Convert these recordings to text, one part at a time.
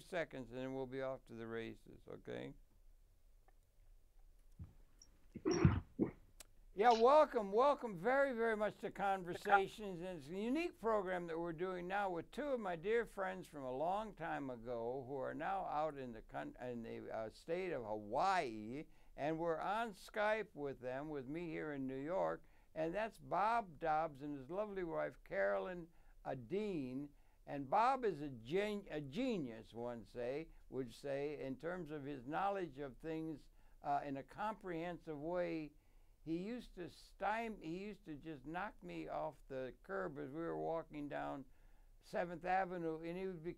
seconds, and then we'll be off to the races, okay? Yeah, welcome very, very much to Conversations. And it's a unique program that we're doing now with two of my dear friends from a long time ago who are now out in the state of Hawaii. And we're on Skype with them, with me here in New York. And that's Bob Dobbs and his lovely wife, Carolyn Dean. And Bob is a genius, one would say, in terms of his knowledge of things in a comprehensive way. He used to just knock me off the curb as we were walking down 7th Avenue, and he would be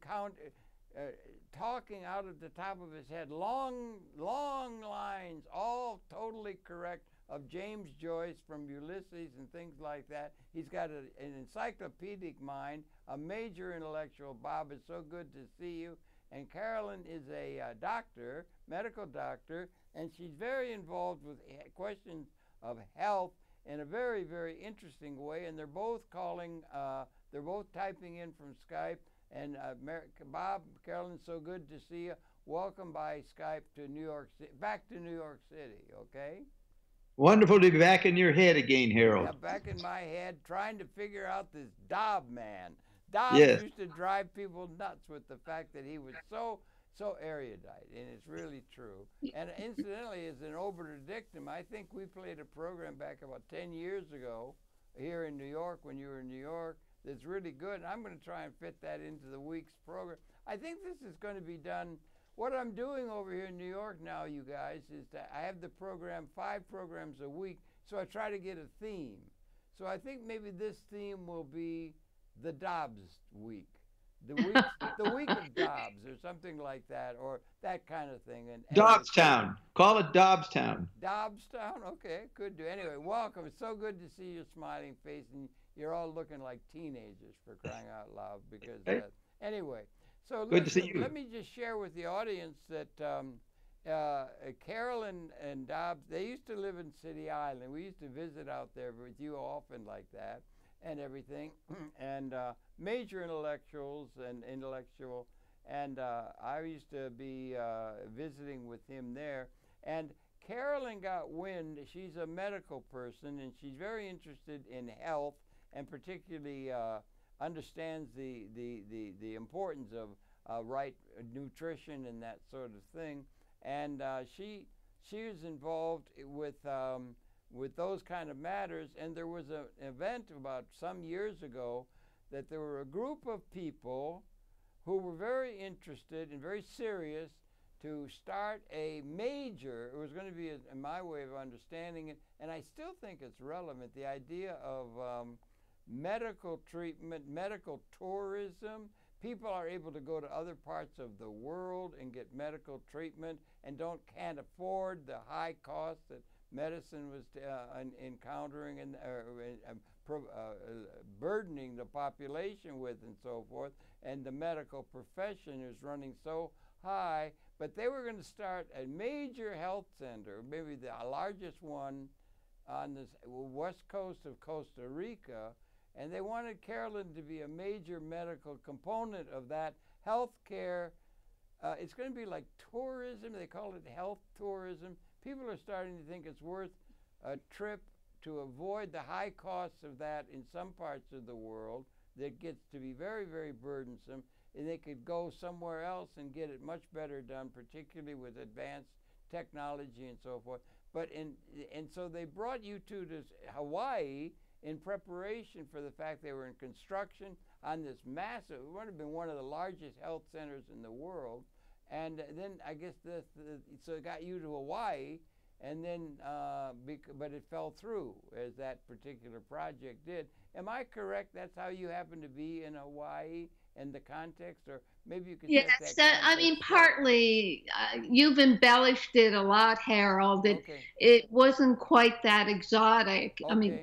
talking out of the top of his head, long lines, all totally correct, of James Joyce from Ulysses and things like that. He's got an encyclopedic mind, a major intellectual. Bob, it's so good to see you. And Carolyn is a doctor, medical doctor, and she's very involved with questions of health in a very, very interesting way. And they're both they're both typing in from Skype. And Bob, Carolyn, so good to see you. Welcome by Skype to New York City, back to New York City, okay? Wonderful to be back in your head again, Harold. Yeah, back in my head, trying to figure out this Dobbs man. Dobbs used to drive people nuts with the fact that he was so erudite, and it's really true. And incidentally, as an obiter dictum, I think we played a program back about 10 years ago here in New York when you were in New York that's really good. And I'm going to try and fit that into the week's program. I think this is going to be done. What I'm doing over here in New York now, you guys, is that I have the program, 5 programs a week, so I try to get a theme. So I think maybe this theme will be the Dobbs week. The week of Dobbs or something like that, or that kind of thing. And Dobbstown. Call it Dobbstown. Dobbstown? Okay, could do. Anyway, welcome. It's so good to see your smiling face, and you're all looking like teenagers, for crying out loud. Because anyway, so good to see you. Let me just share with the audience that Carolyn and Dobbs, they used to live in City Island. We used to visit out there with you often like that and everything, and major intellectual, and I used to be visiting with him there. And Carolyn got wind. She's a medical person, and she's very interested in health, and particularly understands the importance of right nutrition and that sort of thing. And she was involved with those kind of matters. And there was an event about some years ago that there were a group of people who were very interested and very serious to start a major, it was going to be, in my way of understanding it, and I still think it's relevant, the idea of medical treatment, medical tourism. People are able to go to other parts of the world and get medical treatment and can't afford the high cost that medicine was encountering and burdening the population with, and so forth. And the medical profession is running so high. But they were going to start a major health center, maybe the largest one on the west coast of Costa Rica. And they wanted Carolyn to be a major medical component of that health care. It's going to be like tourism. They call it health tourism. People are starting to think it's worth a trip to avoid the high costs of that in some parts of the world that gets to be very, very burdensome. And they could go somewhere else and get it much better done, particularly with advanced technology and so forth. But and so they brought you two to Hawaii in preparation for the fact they were in construction on this massive, it would have been one of the largest health centers in the world. And then I guess so it got you to Hawaii, and then but it fell through, as that particular project did. Am I correct? That's how you happen to be in Hawaii in the context, or maybe you could. Yes, I mean, partly you've embellished it a lot, Harold. It wasn't quite that exotic. Okay. I mean,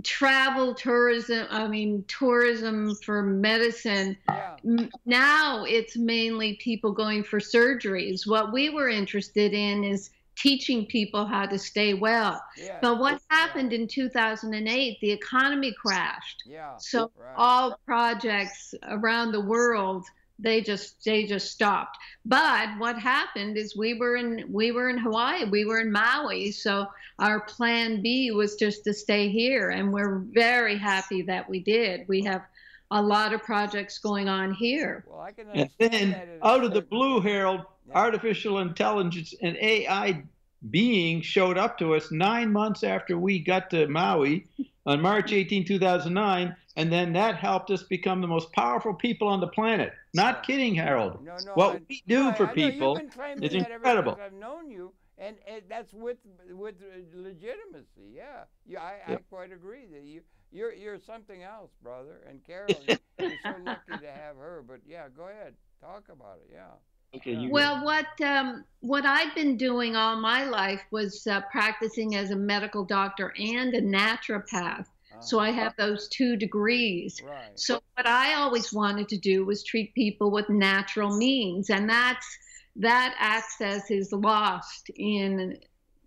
travel, tourism, tourism for medicine. Yeah. Now it's mainly people going for surgeries. What we were interested in is teaching people how to stay well. Yeah. But what happened in 2008, the economy crashed. Yeah. So all projects around the world they just stopped. But what happened is we were in Hawaii, we were in Maui, so our plan B was just to stay here, and we're very happy that we did. We have a lot of projects going on here. Well, I can And understand then that out of the blue, Harold, artificial intelligence and AI being showed up to us 9 months after we got to Maui on March 18, 2009, and then that helped us become the most powerful people on the planet. Not kidding, Harold. No, what we do for people is incredible. I've known you, and that's with legitimacy. Yeah, I quite agree that you're something else, brother. And Carolyn, you're so lucky to have her. But yeah, go ahead, talk about it. Yeah. Okay, well, what I've been doing all my life was practicing as a medical doctor and a naturopath. So I have those 2 degrees. Right. So what I always wanted to do was treat people with natural means, and that access is lost in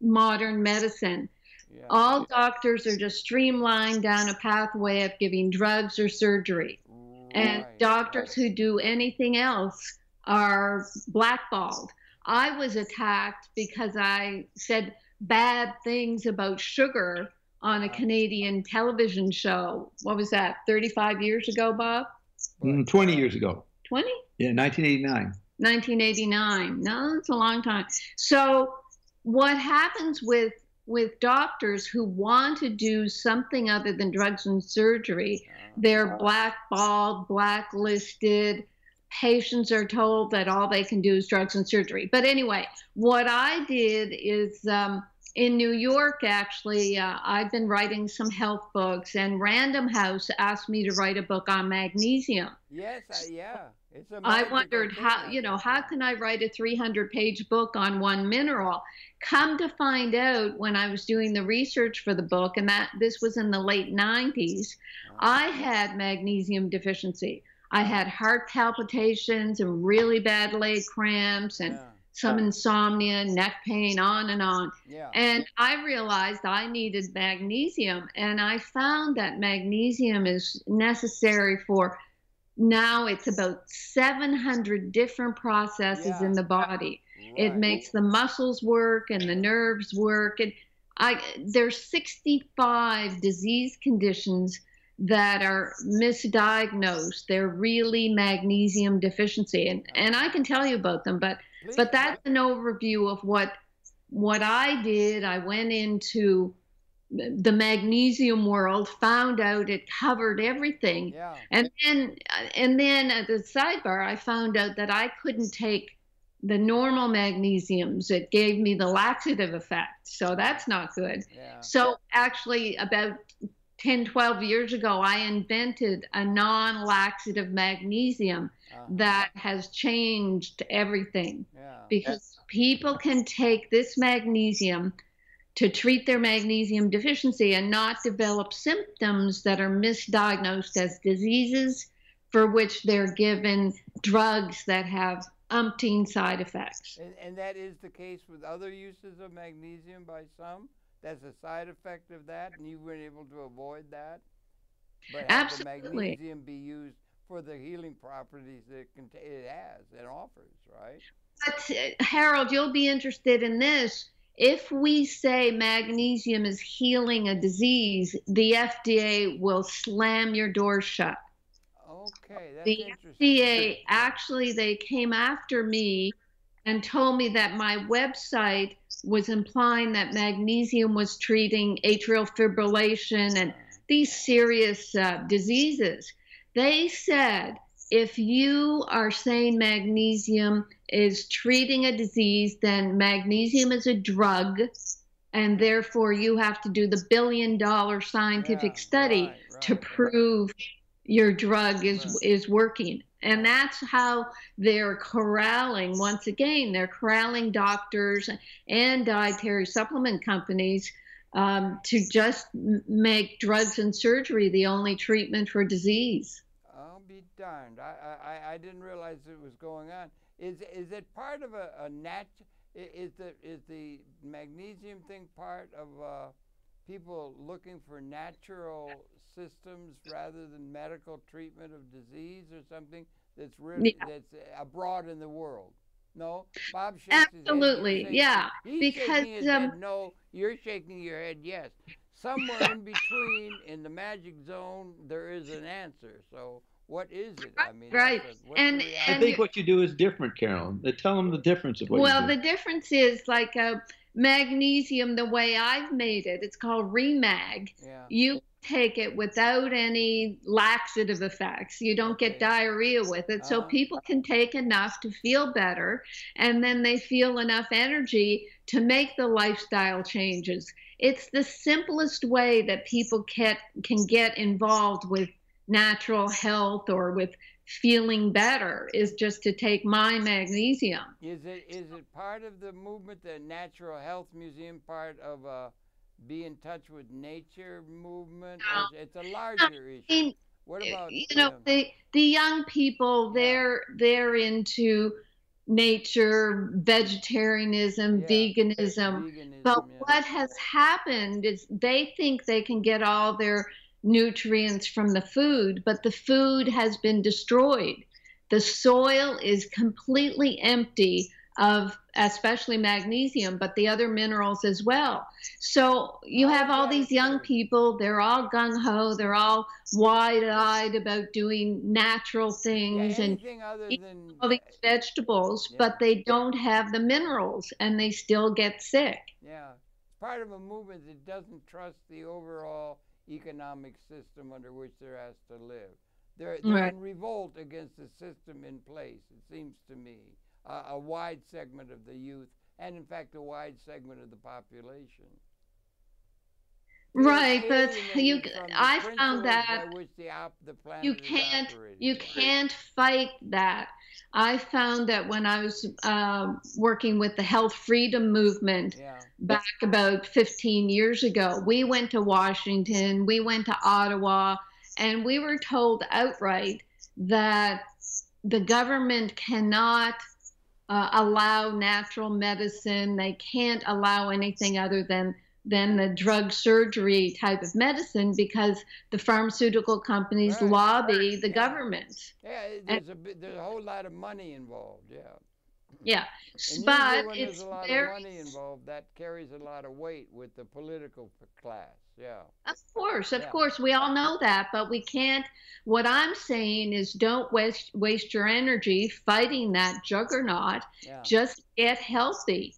modern medicine. Yeah. All doctors are just streamlined down a pathway of giving drugs or surgery. Right. And doctors who do anything else are blackballed. I was attacked because I said bad things about sugar on a Canadian television show. What was that, 35 years ago, Bob? 20 years ago. 20? Yeah, 1989. 1989. No, that's a long time. So what happens with doctors who want to do something other than drugs and surgery, they're blackballed, blacklisted. Patients are told that all they can do is drugs and surgery. But anyway, what I did is in New York, actually, I've been writing some health books, and Random House asked me to write a book on magnesium. Yes, yeah. It's a I wondered how can I write a 300-page book on one mineral? Come to find out, when I was doing the research for the book, and this was in the late 90s, I had magnesium deficiency. I had heart palpitations and really bad leg cramps and some insomnia, neck pain, on and on. Yeah. And I realized I needed magnesium, and I found that magnesium is necessary for, now it's about 700 different processes in the body. Right. It makes the muscles work and the nerves work. And there's 65 disease conditions that are misdiagnosed. They're really magnesium deficiency. And I can tell you about them, but that's an overview of what I did. I went into the magnesium world, found out it covered everything. Yeah. And then at the sidebar, I found out that I couldn't take the normal magnesiums. It gave me the laxative effect. So that's not good. Yeah. So actually about 10, 12 years ago, I invented a non-laxative magnesium that has changed everything. Yeah. Because people can take this magnesium to treat their magnesium deficiency and not develop symptoms that are misdiagnosed as diseases for which they're given drugs that have umpteen side effects. And that is the case with other uses of magnesium by some? That's a side effect of that, and you were able to avoid that? But have the magnesium be used for the healing properties that it offers, right? But Harold, you'll be interested in this. If we say magnesium is healing a disease, the FDA will slam your doors shut. Okay, that's the interesting. FDA, actually, they came after me and told me that my website was implying that magnesium was treating atrial fibrillation and these serious diseases. They said, if you are saying magnesium is treating a disease, then magnesium is a drug, and therefore you have to do the billion-dollar scientific study to prove your drug is working. And that's how they're corralling, once again, they're corralling doctors and dietary supplement companies to just make drugs and surgery the only treatment for disease. I'll be darned. I didn't realize it was going on. Is it part of a is the magnesium thing part of people looking for natural systems rather than medical treatment of disease or something? that's really that's abroad in the world. No, Bob shakes absolutely, his head. yeah, He's because shaking his head no. You're shaking your head yes. Somewhere in between, in the magic zone, there is an answer. So what is it? I mean, right. And I think what you do is different, Carolyn. Tell them the difference of what you do. Well, the difference is like magnesium, the way I've made it, it's called Remag. Yeah. You take it without any laxative effects. You don't get diarrhea with it. So people can take enough to feel better, and then they feel enough energy to make the lifestyle changes. It's the simplest way that people can get involved with natural health or with feeling better, is just to take my magnesium. Is it part of the movement, the Natural Health Museum, part of Be in Touch with Nature movement? No. It's a larger issue. What about the young people? They're into nature, vegetarianism, veganism. But what has happened is they think they can get all their nutrients from the food, but the food has been destroyed. The soil is completely empty of especially magnesium, but the other minerals as well. So you have all these young people, they're all gung-ho, they're all wide-eyed about doing natural things and eating all these vegetables, but they don't have the minerals and they still get sick. Yeah, it's part of a movement that doesn't trust the overall economic system under which they're asked to live. They're in revolt against the system in place, it seems to me. A wide segment of the youth, and in fact a wide segment of the population. Right, but I found that you can't fight that. I found that when I was working with the health freedom movement back about 15 years ago, we went to Washington, we went to Ottawa, and we were told outright that the government cannot allow natural medicine. They can't allow anything other than the drug surgery type of medicine because the pharmaceutical companies lobby the government. Yeah, there's a whole lot of money involved. Yeah, and but when there's a lot of money involved, that carries a lot of weight with the political class. Yeah. Of course, we all know that, but we can't. What I'm saying is, don't waste your energy fighting that juggernaut. Just get healthy.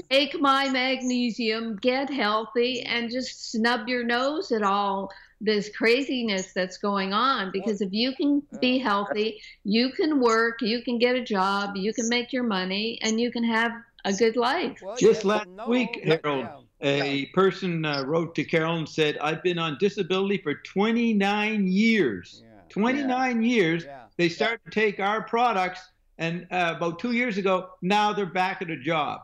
Take my magnesium, get healthy, and just snub your nose at all this craziness that's going on. Because if you can be healthy, you can work, you can get a job, you can make your money, and you can have a good life. Well, just last week, Harold, a person wrote to Carolyn and said, I've been on disability for 29 years. 29 years. They started to take our products, and about 2 years ago, now they're back at a job.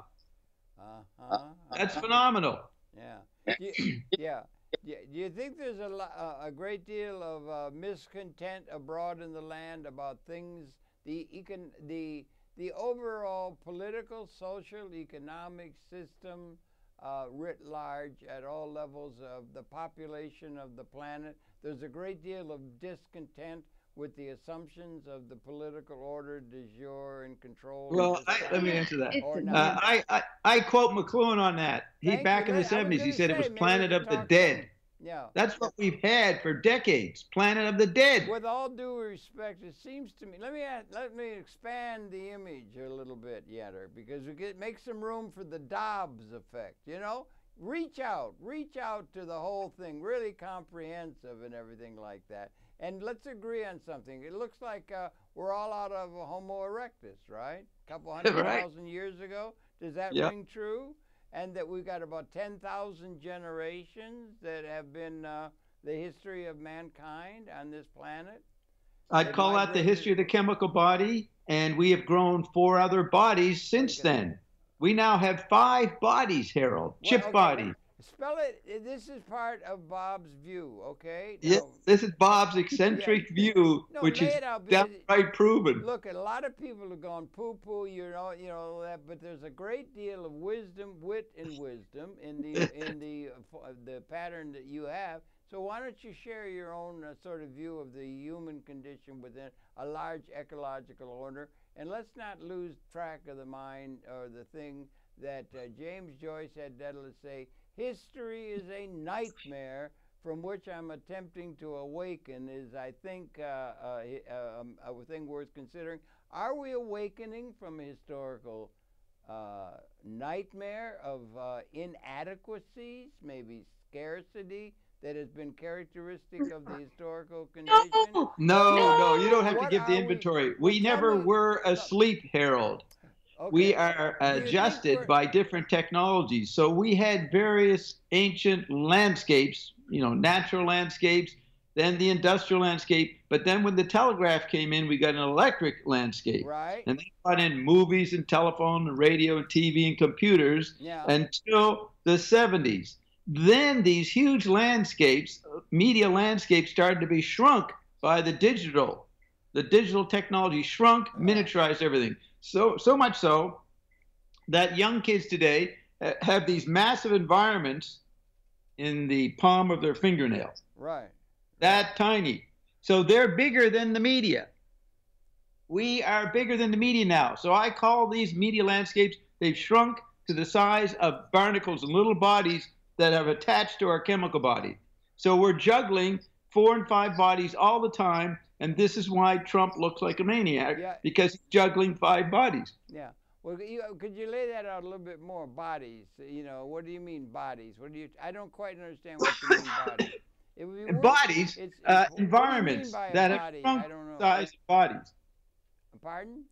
That's phenomenal. Do you think there's a great deal of miscontent abroad in the land about things, the overall political, social, economic system writ large at all levels of the population of the planet? There's a great deal of discontent with the assumptions of the political order du jour and control. Well, let me answer that. I quote McLuhan on that. Back in the 70s, he said it was Planet of the Dead. That's what we've had for decades. Planet of the Dead. With all due respect, it seems to me. Let me expand the image a little bit, Yetter, because it makes some room for the Dobbs effect. Reach out to the whole thing, really comprehensive and everything like that. And let's agree on something. It looks like we're all out of Homo erectus, right? A couple 100,000 years ago. Does that ring true? And that we've got about 10,000 generations that have been the history of mankind on this planet? I'd call that the history of the chemical body, and we have grown 4 other bodies since then. We now have 5 bodies, Harold. Chip bodies. Spell it. This is part of Bob's view, okay? Yes, this is Bob's eccentric view, which is downright proven. Look, a lot of people have gone poo-poo, that, but there's a great deal of wisdom, wit, and wisdom in the pattern that you have. So why don't you share your own sort of view of the human condition within a large ecological order, and let's not lose track of the mind or the thing that James Joyce had to say, history is a nightmare from which I'm attempting to awaken, is I think a thing worth considering. Are we awakening from a historical nightmare of inadequacies, maybe scarcity, that has been characteristic of the historical condition? No, you don't have to give the inventory. We never were asleep, Harold. Okay. We are adjusted by different technologies. So we had various ancient landscapes, natural landscapes, then the industrial landscape. But then when the telegraph came in, we got an electric landscape. Right. And they brought in movies and telephone and radio and TV and computers until the 70s. Then these huge landscapes, media landscapes, started to be shrunk by the digital. The digital technology shrunk, miniaturized everything. So much so that young kids today have these massive environments in the palm of their fingernail. Right. That tiny. So they're bigger than the media. We are bigger than the media now. So I call these media landscapes, they've shrunk to the size of barnacles and little bodies that have attached to our chemical body. So we're juggling 4 and 5 bodies all the time, and this is why Trump looks like a maniac, because he's juggling 5 bodies. Yeah. Well, could you lay that out a little bit more? Bodies. What do you mean bodies? I don't quite understand what you mean bodies. It would be bodies, environments that have shrunk the size of bodies. Pardon?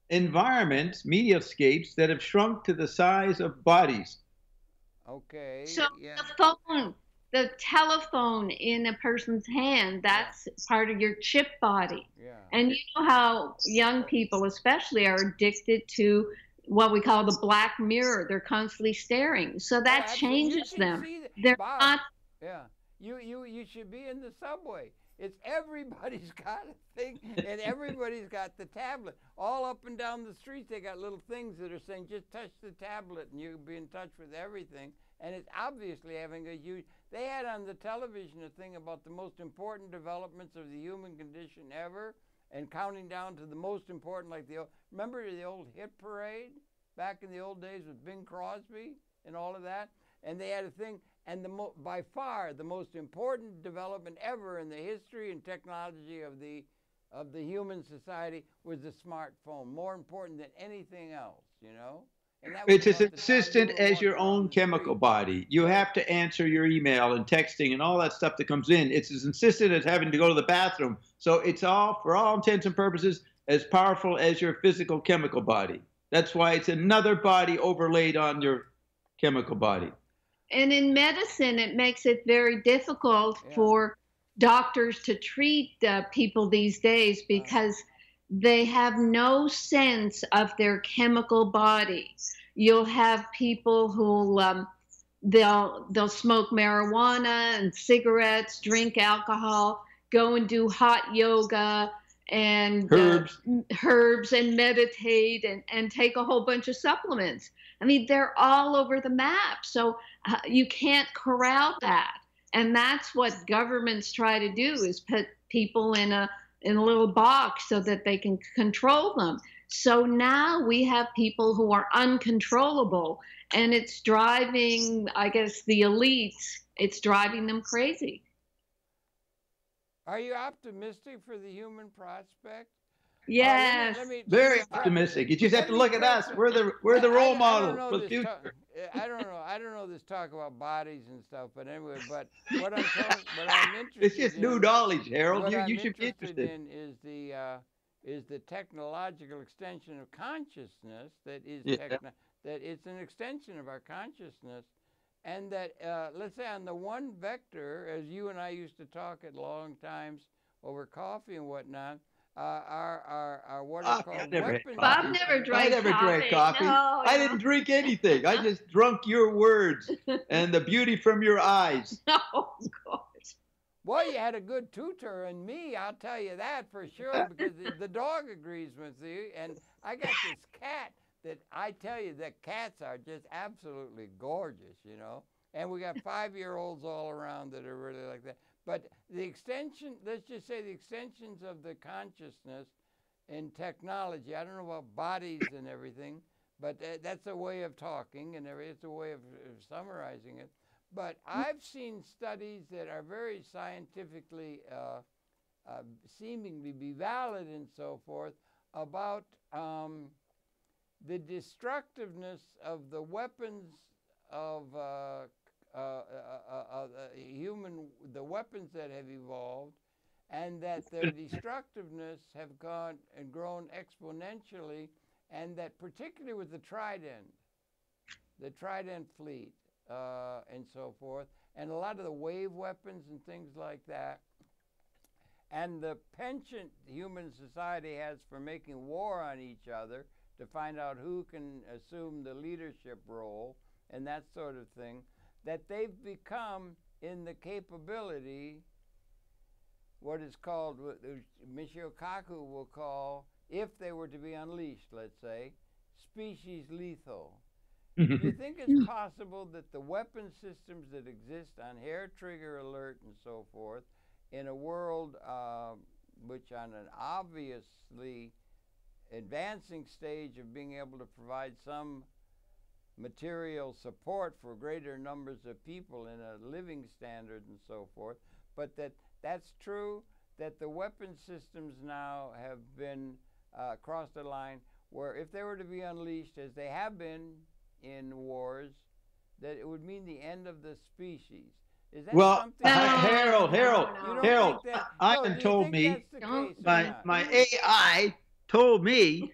Environments, mediascapes that have shrunk to the size of bodies. Okay. So the telephone in a person's hand, that's part of your chip body. Yeah. And you know how young people especially are addicted to what we call the black mirror. They're constantly staring. So that changes them. They're Bob, not. Yeah. You should be in the subway. Everybody's got a thing, and everybody's got the tablet. All up and down the street, they got little things that are saying, just touch the tablet, and you'll be in touch with everything. And it's obviously having a huge... They had on the television a thing about the most important developments of the human condition ever, and counting down to the most important, like remember the old hit parade back in the old days with Bing Crosby and all of that? And they had a thing, and by far the most important development ever in the history and technology of the human society was the smartphone, more important than anything else, And it's as insistent as your own chemical body. You have to answer your email and texting and all that stuff that comes in. It's as insistent as having to go to the bathroom. So it's all, for all intents and purposes, as powerful as your physical chemical body. That's why it's another body overlaid on your chemical body. And in medicine, it makes it very difficult for doctors to treat people these days because they have no sense of their chemical body. You'll have people who they'll smoke marijuana and cigarettes, drink alcohol, go and do hot yoga and herbs and meditate and take a whole bunch of supplements. I mean, they're all over the map. So you can't corral that. And that's what governments try to do, is put people in a little box so that they can control them. So now we have people who are uncontrollable, and it's driving, I guess, the elites, it's driving them crazy. Are you optimistic for the human prospect? Yes. Very optimistic. You just have to look at us. We're the role model for the future. I don't know this talk about bodies and stuff, but anyway, but what I'm interested it's just new knowledge, Harold. You should be interested in is the technological extension of consciousness that is that it's an extension of our consciousness, and that let's say on the one vector, as you and I used to talk at long times over coffee and whatnot, are what are called weapons. Bob never drank coffee. No, I didn't drink anything. I just drunk your words and the beauty from your eyes. Oh, God. Well, you had a good tutor in me, I'll tell you that for sure, because the dog agrees with you. And I got this cat that I tell you that cats are just absolutely gorgeous, And we got 5-year-olds all around that are really like that. But the extension, let's just say the extensions of the consciousness in technology, I don't know about bodies and everything, but that's a way of talking, and it's a way of summarizing it. But I've seen studies that are very scientifically seemingly be valid and so forth about the destructiveness of the weapons of the weapons that have evolved, and that their destructiveness have gone and grown exponentially, and that particularly with the Trident fleet and so forth, and a lot of the wave weapons and things like that, and the penchant human society has for making war on each other to find out who can assume the leadership role and that sort of thing, that they've become in the capability, what is called, what Michio Kaku will call, if they were to be unleashed, let's say, species lethal. Do you think it's possible that the weapon systems that exist on hair trigger alert and so forth, in a world which on an obviously advancing stage of being able to provide some material support for greater numbers of people in a living standard and so forth, but that's true, that the weapon systems now have been crossed the line where if they were to be unleashed, as they have been in wars, that it would mean the end of the species. Is that something? Harold, Ian told me, my AI told me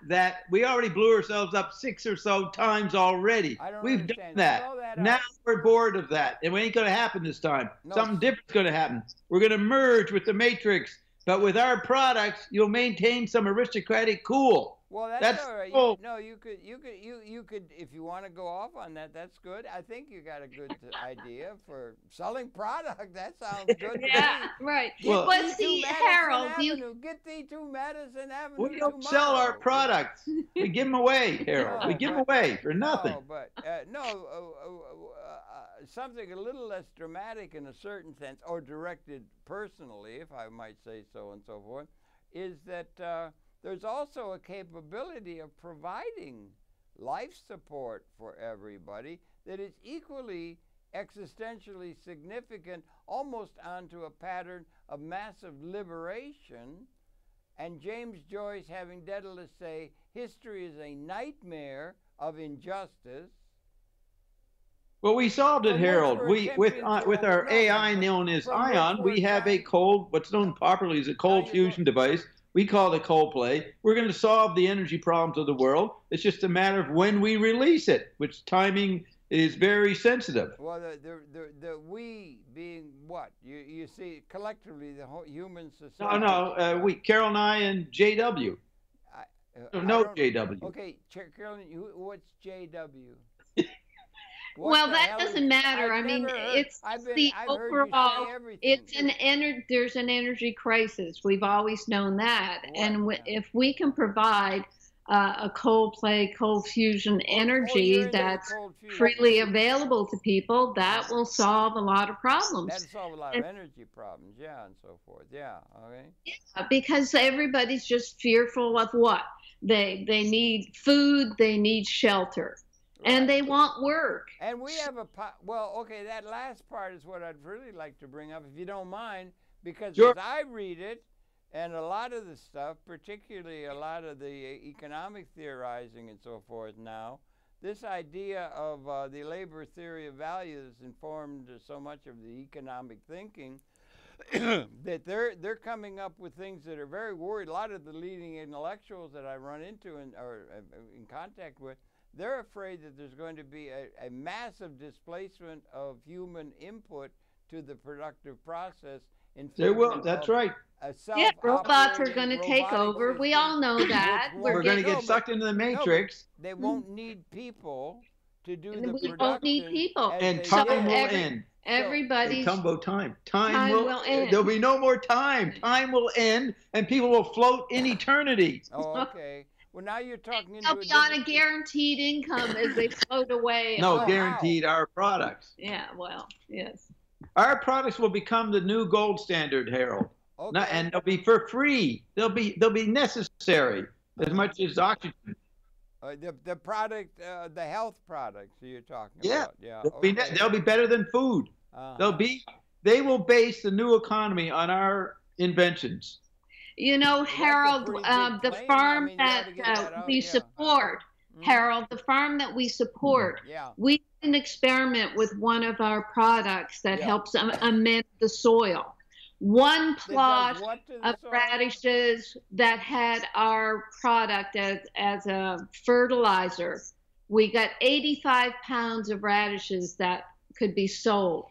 that we already blew ourselves up 6 or so times already. We've done that. Now we're bored of that. And it ain't going to happen this time. Something different's going to happen. We're going to merge with the Matrix. But with our products, you'll maintain some aristocratic cool. Well, that's all right. Cool. You could, if you want to go off on that, that's good. I think you got a good idea for selling product. That sounds good. Yeah, right. Well, see, Harold, get thee to Madison Avenue. We don't sell our products. We give them away, Harold. We give them away for nothing. No, but something a little less dramatic in a certain sense, or directed personally, if I might say so and so forth, is that there's also a capability of providing life support for everybody that is equally existentially significant, almost onto a pattern of massive liberation. And James Joyce, having Daedalus say, history is a nightmare of injustice. Well, we solved it, Harold. With our AI known as Ion, we have what's known popularly as a cold fusion device. We call it Coldplay. We're going to solve the energy problems of the world. It's just a matter of when we release it, which timing is very sensitive. Well, the we being what? You see, collectively, the whole human society. No, Carol and I and JW. JW. Okay, Carolyn, what's JW? Well, that doesn't matter. I mean, it's the overall. It's there's an energy crisis. We've always known that, and if we can provide a cold fusion energy that's freely available to people, that will solve a lot of problems. That'll solve a lot of energy problems, yeah, and so forth. Yeah, okay. Yeah, because everybody's just fearful of what they need: food, they need shelter. And they want work. And we have okay, that last part is what I'd really like to bring up, if you don't mind, because as I read it, and a lot of the stuff, particularly a lot of the economic theorizing and so forth now, this idea of the labor theory of value has informed so much of the economic thinking that they're coming up with things that are very worried. A lot of the leading intellectuals that I run into and are in contact with, they're afraid that there's going to be a massive displacement of human input to the productive process. There will. That's right. Yeah, robots are going to take over. System. We all know that. We're going to get sucked into the Matrix. They won't need people to do the production. We won't need people. And time will end. Everybody's time will end. There'll be no more time. Time will end, and people will float in eternity. Oh, okay. Well, now you're talking into they'll be on a guaranteed income as they float away. No, guaranteed our products. Yeah, well, yes. Our products will become the new gold standard, Harold. Okay. And they'll be for free. They'll be necessary as much as oxygen. The product, the health products you're talking Yeah. about. Yeah. They'll be better than food. They will base the new economy on our inventions. You know, Harold, the farm that we support, Harold, the farm that we support, we did an experiment with one of our products that helps amend the soil. One plot of radishes that had our product as a fertilizer, we got 85 pounds of radishes that could be sold.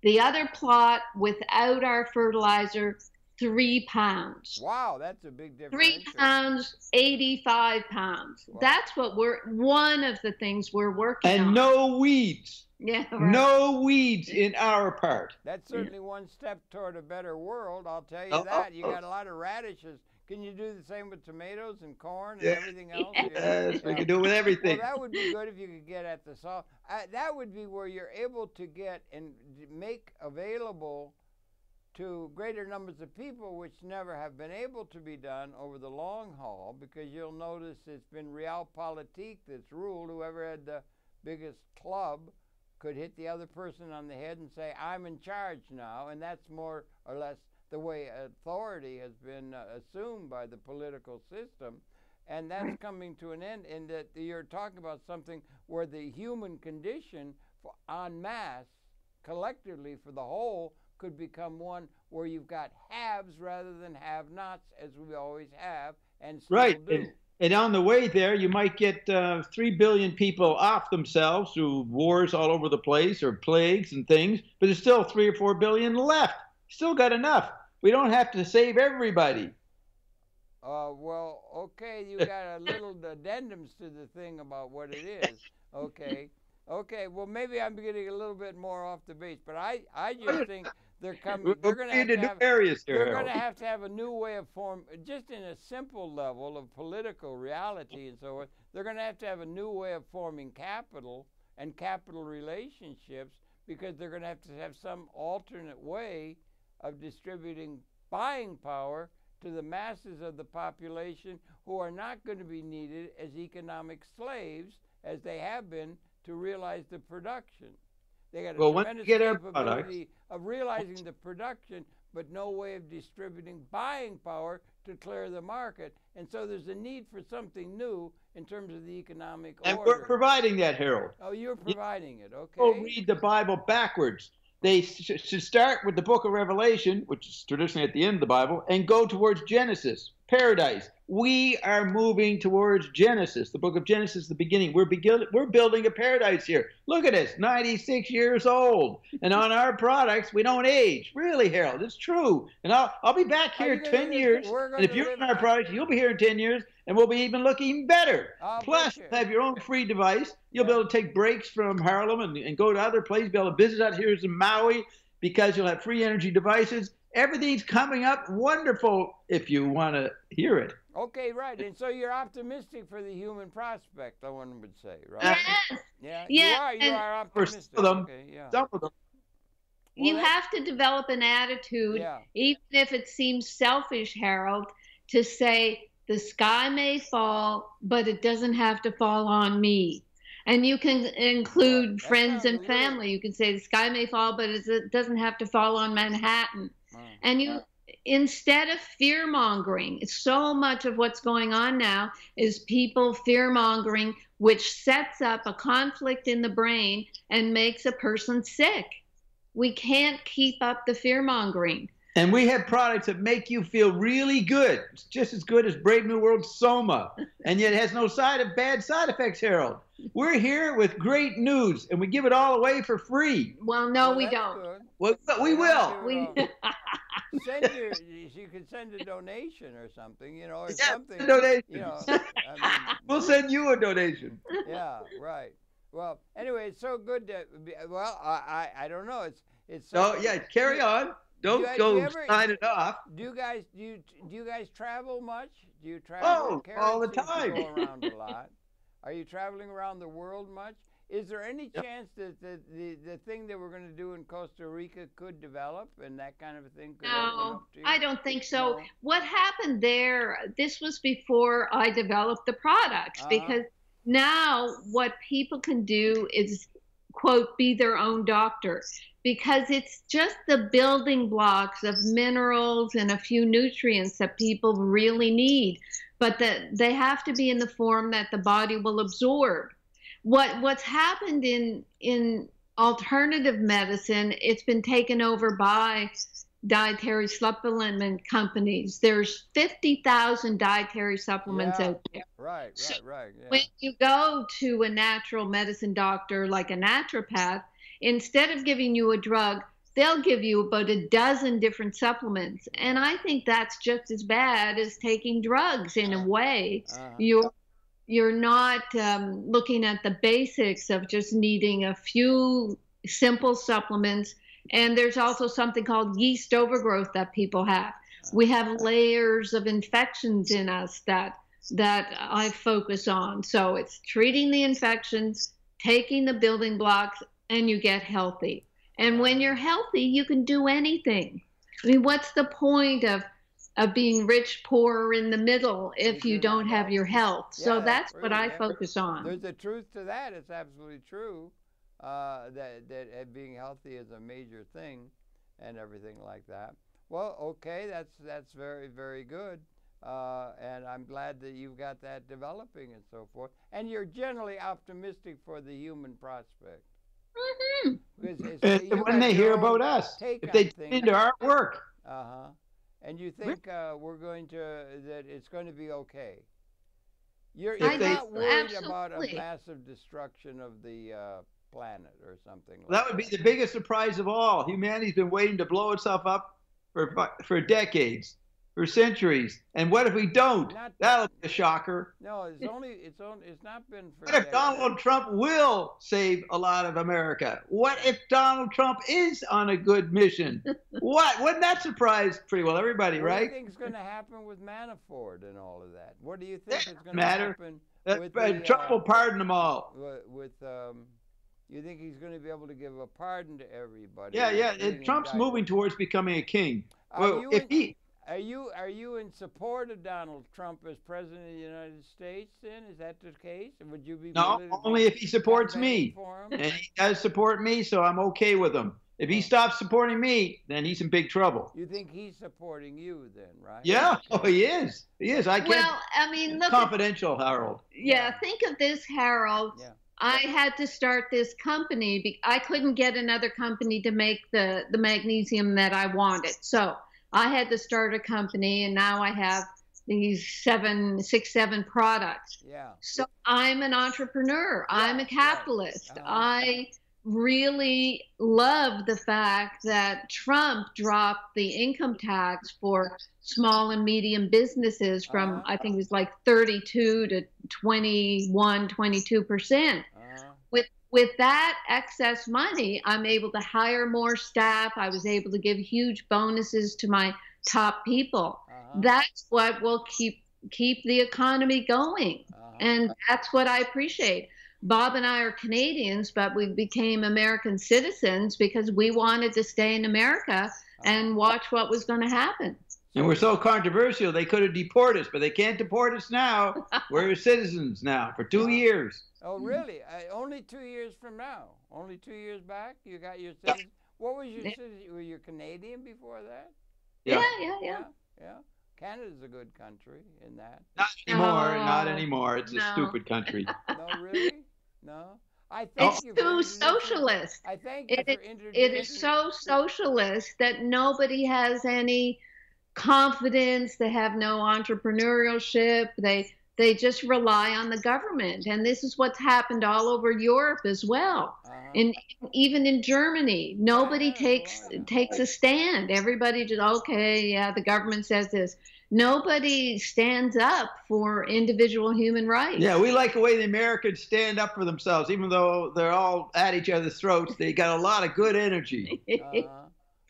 The other plot without our fertilizer, 3 pounds. Wow, that's a big difference. 3 pounds, 85 pounds. Wow. That's what one of the things we're working on. And no weeds. Yeah, right. No weeds in our part. That's certainly one step toward a better world, I'll tell you that. You got a lot of radishes. Can you do the same with tomatoes and corn and everything else? Yes, we can do it with everything. Well, that would be good if you could get at the salt. That would be where you're able to get and make available to greater numbers of people, which never have been able to be done over the long haul, because you'll notice it's been realpolitik that's ruled. Whoever had the biggest club could hit the other person on the head and say, I'm in charge now, and that's more or less the way authority has been assumed by the political system, and that's coming to an end. And that you're talking about something where the human condition en masse, collectively for the whole, could become one where you've got haves rather than have-nots, as we always have, and still do. And on the way there, you might get 3 billion people off themselves through wars all over the place or plagues and things, but there's still 3 or 4 billion left. Still got enough. We don't have to save everybody. Well, okay, you got a little addendums to the thing about what it is. Okay. Okay, well, maybe I'm getting a little bit more off the base, but I just think they're coming. They're going to have to have a new way of form, just in a simple level of political reality and so on. They're going to have a new way of forming capital and capital relationships, because they're going to have some alternate way of distributing buying power to the masses of the population who are not going to be needed as economic slaves as they have been to realize the production. They got a tremendous capability of realizing the production, but no way of distributing buying power to clear the market. And so there's a need for something new in terms of the economic order. And we're providing that, Harold. Oh, you're providing it, okay. People read the Bible backwards. They should start with the book of Revelation, which is traditionally at the end of the Bible, and go towards Genesis, paradise. We are moving towards Genesis, the book of Genesis, the beginning. We're building a paradise here. Look at us, 96 years old. And on our products, we don't age. Really, Harold, it's true. And I'll be back here 10 years. And if you're in our products, you'll be here in 10 years, and we'll be even looking better. Plus, have your own free device. You'll be able to take breaks from Harlem and go to other places, be able to visit out here in Maui, because you'll have free energy devices. Everything's coming up wonderful if you want to hear it. Okay, right. And so you're optimistic for the human prospect, one would say, right? Yes. Yeah, you are optimistic. For some of them, okay, yeah. some of them. You have to develop an attitude, even if it seems selfish, Harold, to say the sky may fall, but it doesn't have to fall on me. And you can include friends and family. You can say the sky may fall, but it doesn't have to fall on Manhattan. And you, instead of fear-mongering, so much of what's going on now is people fear-mongering, which sets up a conflict in the brain and makes a person sick. We can't keep up the fear-mongering. And we have products that make you feel really good. It's just as good as Brave New World Soma. And yet it has no bad side effects, Harold. We're here with great news, and we give it all away for free. Well, no, we don't. Well, we will. You could send a donation or something, or something. A donation. We'll send you a donation. Yeah, right. Well, anyway, it's so good to be, well, I don't know. It's so, carry on. Don't go sign it off. Do you guys travel much? Do you travel? Oh, all the Carolyn seems to time. go around a lot. Are you traveling around the world much? Is there any chance that the thing that we're going to do in Costa Rica could develop and that kind of a thing could open up to you? I don't think so. No? What happened there, this was before I developed the products, because now what people can do is, quote, be their own doctor, because it's just the building blocks of minerals and a few nutrients that people really need, but that they have to be in the form that the body will absorb. What's happened in alternative medicine, it's been taken over by dietary supplement companies. There's 50,000 dietary supplements out there. Right. Yeah. When you go to a natural medicine doctor like a naturopath, instead of giving you a drug, they'll give you about a dozen different supplements. And I think that's just as bad as taking drugs in a way. You're not looking at the basics of just needing a few simple supplements. And there's also something called yeast overgrowth that people have. We have layers of infections in us that I focus on. So it's treating the infections, taking the building blocks, and you get healthy. And when you're healthy, you can do anything. I mean, what's the point of being rich, poor, or in the middle if you don't have your health? So that's what I focus on. There's a truth to that. It's absolutely true that being healthy is a major thing and everything like that. Well, okay, that's very, very good. And I'm glad that you've got that developing and so forth. And you're generally optimistic for the human prospect. When they hear about us, if they tune into our work. And you think that it's going to be okay. You're not worried about a massive destruction of the planet or something like that. That would be the biggest surprise of all. Humanity's been waiting to blow itself up for decades, for centuries. And what if we don't? That'll be a shocker. No, it's not been for What if Donald Trump will save a lot of America? What if Donald Trump is on a good mission? Wouldn't that surprise pretty well everybody, right? What do you think is going to happen with Manafort and all of that? What do you think is going to happen with Trump will pardon them all. You think he's going to be able to give a pardon to everybody? Yeah. Trump's moving towards becoming a king. Are you in support of Donald Trump as president of the United States? Then is that the case? Would you be? No, only if he supports me, and he does support me, so I'm okay with him. If he stops supporting me, then he's in big trouble. You think he's supporting you then, right? Yeah. Oh, he is. He is. I can't. Well, I mean, look. Confidential, Harold. Yeah. Think of this, Harold. Yeah. I had to start this company. I couldn't get another company to make the magnesium that I wanted. So I had to start a company, and now I have these 7 products. Yeah. So I'm an entrepreneur. I'm a capitalist. I really love the fact that Trump dropped the income tax for small and medium businesses from, I think it was like 32 to 22%. With that excess money, I'm able to hire more staff. I was able to give huge bonuses to my top people. That's what will keep the economy going. And that's what I appreciate. Bob and I are Canadians, but we became American citizens because we wanted to stay in America and watch what was going to happen. And we're so controversial, they could have deported us, but they can't deport us now. We're citizens now for 2 years. Oh, really? Only 2 years from now? Only 2 years back? You got your citizenship? What was your citizenship? Were you Canadian before that? Yeah. Canada's a good country in that. Not anymore. It's a stupid country. No, really? No? I thank you. It's too socialist. I thank you for introducing. It is so socialist that nobody has any confidence. They have no entrepreneurship. They just rely on the government. And this is what's happened all over Europe as well. And even in Germany, nobody takes a stand. Everybody just, the government says this. Nobody stands up for individual human rights. Yeah, we like the way the Americans stand up for themselves, even though they're all at each other's throats. They got a lot of good energy.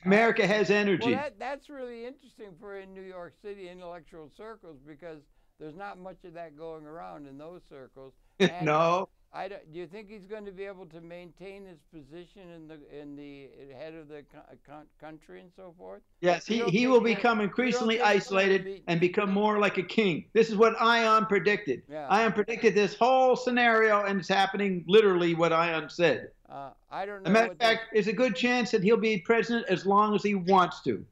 America has energy. Well, that's really interesting for in New York City intellectual circles, because there's not much of that going around in those circles. And No. do you think he's going to be able to maintain his position in the head of the country and so forth? Yes, he will become increasingly isolated and become more like a king. This is what Ion predicted. Yeah. Ion predicted this whole scenario, and it's happening literally what Ion said. I don't know. As a matter of fact, there's a good chance that he'll be president as long as he wants to.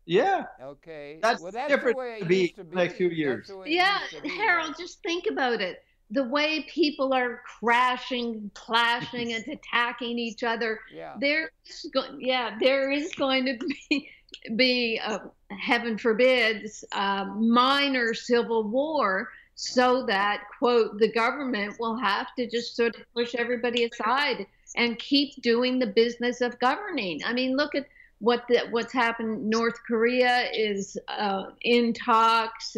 Yeah. Okay. That's different the way to be the next few years. Yeah, Harold, just think about it. The way people are crashing, clashing, and attacking each other. Yeah. There is going to be heaven forbid, minor civil war, so that, quote, the government will have to just sort of push everybody aside and keep doing the business of governing. I mean, look at what's happened. North Korea is in talks.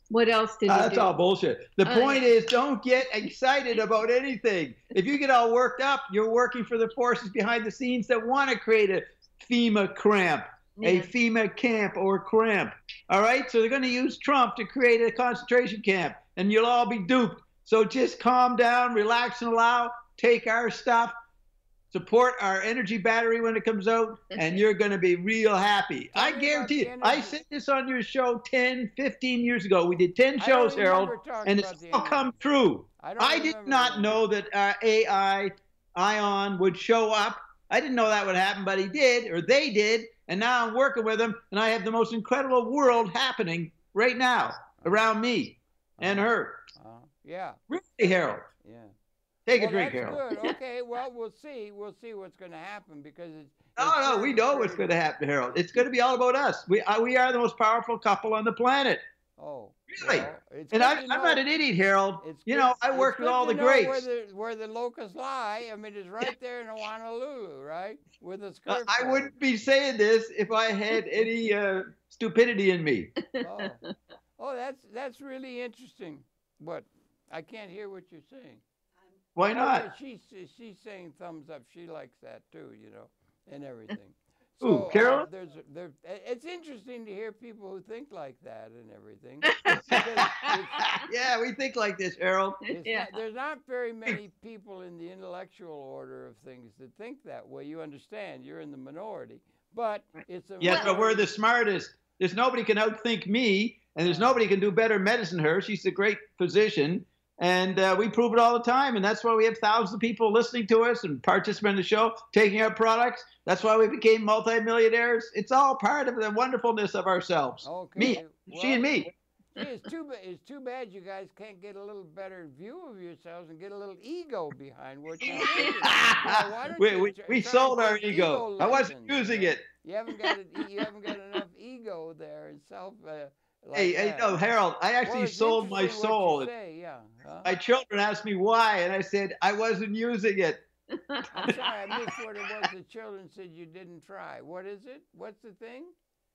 What else did you do? That's all bullshit. The point is, don't get excited about anything. If you get all worked up, you're working for the forces behind the scenes that want to create a FEMA cramp, a FEMA camp or cramp. All right? So they're going to use Trump to create a concentration camp, and you'll all be duped. So just calm down, relax, and allow. Take our stuff. Support our energy battery when it comes out, and you're going to be real happy. I guarantee it. I said this on your show 10, 15 years ago. We did 10 shows, Harold, and it's all come true. I did not know that AI, Ion, would show up. I didn't know that would happen, but he did, or they did, and now I'm working with them, and I have the most incredible world happening right now around me and her. Yeah. Really, Harold. Yeah. Take a drink, Harold. Good. Okay, well, we'll see. We'll see what's going to happen, because it's No, we know what's going to happen, Harold. It's going to be all about us. We are the most powerful couple on the planet. Oh, really? Well, and I'm not an idiot, Harold. You know, I worked with all the greats. Where the locusts lie, I mean, it's right there in Honolulu, right? With a skirt. I wouldn't be saying this if I had any stupidity in me. Oh, that's really interesting. But I can't hear what you're saying. Why not? She's saying thumbs up. She likes that too, you know, and everything. Ooh, Carolyn? It's interesting to hear people who think like that and everything. Yeah, we think like this, Harold. There's not very many people in the intellectual order of things that think that way. You understand? You're in the minority. But it's a Yes, but we're the smartest. There's nobody can outthink me, and there's nobody can do better medicine than her. She's a great physician. And we prove it all the time, and that's why we have thousands of people listening to us and participating in the show, taking our products. That's why we became multimillionaires. It's all part of the wonderfulness of ourselves. Okay. Me, she and me. It's too bad you guys can't get a little better view of yourselves and get a little ego behind what you're doing. We sold our ego. I wasn't using it. You haven't got enough ego there and self. Hey, no, Harold, I actually sold my soul. My children asked me why, and I said I wasn't using it. I'm sorry, I missed what it was. The children said you didn't try. What is it? What's the thing?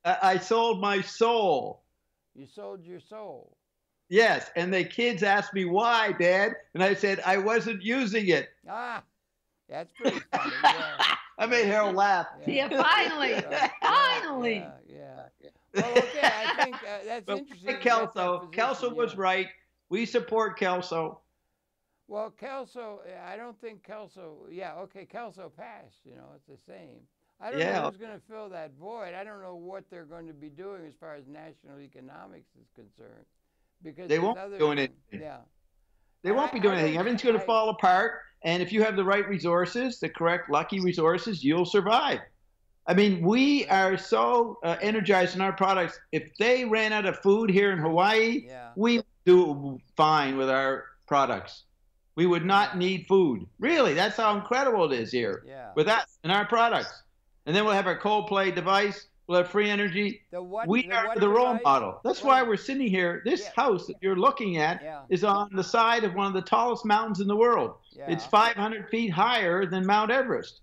I sold my soul. You sold your soul. Yes, and the kids asked me why, Dad, and I said I wasn't using it. Ah, that's pretty funny. Yeah. I made Harold laugh. Yeah, finally. Finally. Yeah. Well, okay, I think that's interesting. Kelso was right. We support Kelso. Well, Kelso, I don't think Kelso, Kelso passed, you know, it's the same. I don't know who's going to fill that void. I don't know what they're going to be doing as far as national economics is concerned. Because they won't be doing anything. Yeah. They won't be doing anything. Everything's going to fall apart. And if you have the right resources, the correct lucky resources, you'll survive. I mean, we are so energized in our products. If they ran out of food here in Hawaii, we do fine with our products. We would not need food. Really, that's how incredible it is here with us and our products. And then we'll have our cold play device. We'll have free energy. We are the role model. That's why we're sitting here. This house that you're looking at is on the side of one of the tallest mountains in the world. It's 500 feet higher than Mount Everest.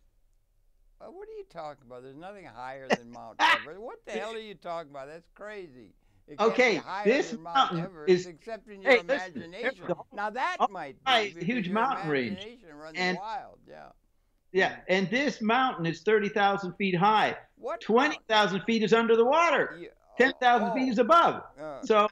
What are you talking about? There's nothing higher than Mount Everest. What the hell are you talking about? That's crazy. Okay, this mountain Everest, is except in your imagination. Now that might be a huge mountain range, and wild. Yeah, and this mountain is 30,000 feet high. What? 20,000 feet is under the water. Yeah. 10,000 feet is above. So,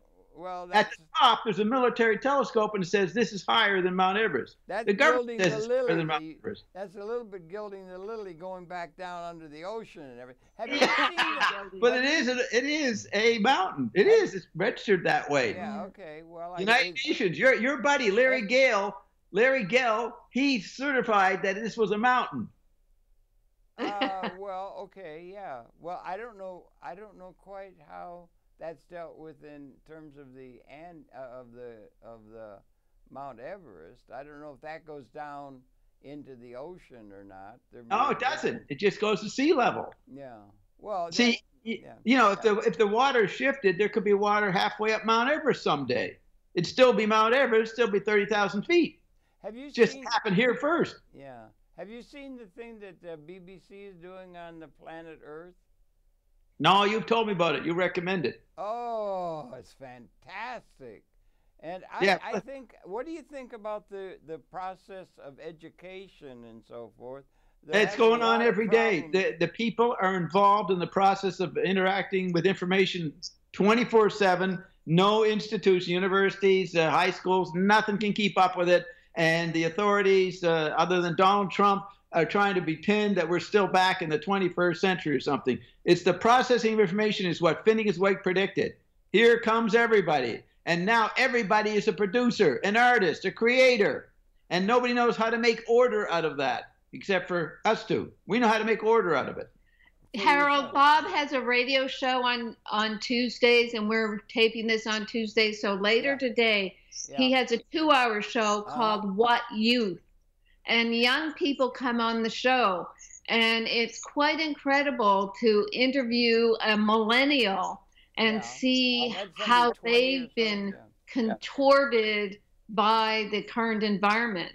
at the top, there's a military telescope, and it says this is higher than Mount Everest. That's the government gilding says the it's higher than lily. Mount Everest. That's a little bit gilding the lily, going back down under the ocean and everything. Have you seen that? But it is a mountain. It is. It's registered that way. Yeah. Okay. Well, United Nations. Your buddy Larry Gale, he certified that this was a mountain. Well, okay, yeah. Well, I don't know quite how that's dealt with in terms of the Mount Everest. I don't know if that goes down into the ocean or not. No, it doesn't. It just goes to sea level. Yeah. Well, see, you know, if the water shifted, there could be water halfway up Mount Everest someday. It'd still be Mount Everest, still be 30,000 feet. Have you just happened here first? Yeah. Have you seen the thing that BBC is doing on the planet Earth? No, you've told me about it. You recommend it. Oh, it's fantastic. And I think, what do you think about the process of education and so forth? It's going on every day. The people are involved in the process of interacting with information 24/7. No institution, universities, high schools, nothing can keep up with it. And the authorities, other than Donald Trump, are trying to pretend that we're still back in the 21st century or something. It's the processing of information is what Phineas Wake predicted. Here comes everybody. And now everybody is a producer, an artist, a creator. And nobody knows how to make order out of that, except for us two. We know how to make order out of it. Harold, Bob has a radio show on Tuesdays, and we're taping this on Tuesdays. So later today, he has a 2-hour show called What Youth? And young people come on the show. And it's quite incredible to interview a millennial and see how they've been contorted by the current environment.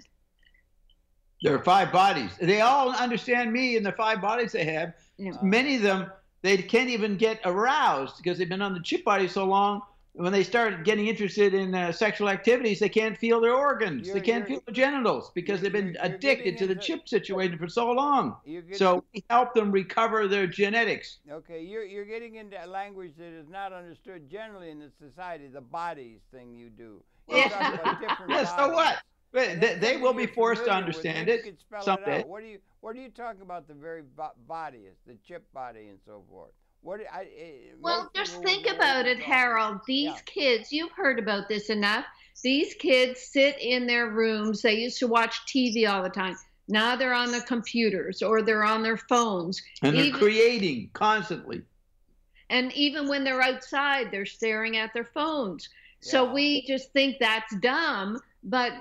There are 5 bodies. They all understand me and the 5 bodies they have. Yeah. Many of them, they can't even get aroused because they've been on the chip body so long. When they start getting interested in sexual activities, they can't feel their organs. They can't feel their genitals because they've been addicted to the chip situation for so long. So we help them recover their genetics. Okay, you're getting into a language that is not understood generally in the society, the bodies thing you do. Yeah, so what? They will be forced to understand it someday. What are you talking about? The very body is the chip body and so forth. Well, just think about it, Harold. These kids, you've heard about this enough. These kids sit in their rooms. They used to watch TV all the time. Now they're on their computers or they're on their phones. And they're creating constantly. And even when they're outside, they're staring at their phones. Yeah. So we just think that's dumb. But